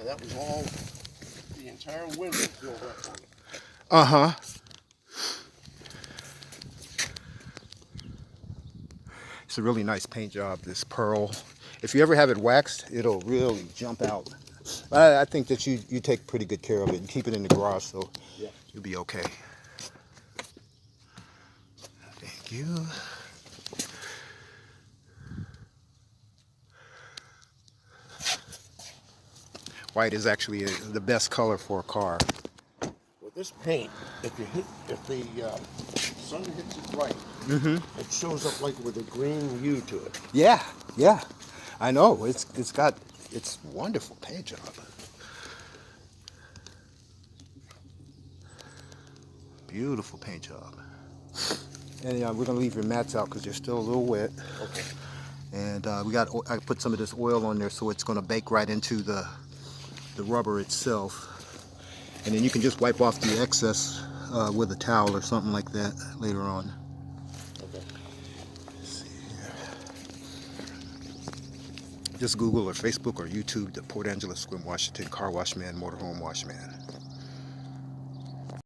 Yeah, that was all, the entire window filled up on it. Uh-huh. It's a really nice paint job, this pearl. If you ever have it waxed, it'll really jump out. I think that you take pretty good care of it. You keep it in the garage, so Yeah. you'll be okay. Thank you. White is actually the best color for a car. With this paint, if the sun hits it right, it shows up like with a green hue to it. Yeah, yeah. I know. It's wonderful paint job. Beautiful paint job. And we're gonna leave your mats out because they're still a little wet. Okay. And I put some of this oil on there so it's gonna bake right into the rubber itself. And then you can just wipe off the excess with a towel or something like that later on. Okay. Let's see here. Just Google or Facebook or YouTube the Port Angeles-Sequim, Washington Car Wash Man, Motorhome Wash Man.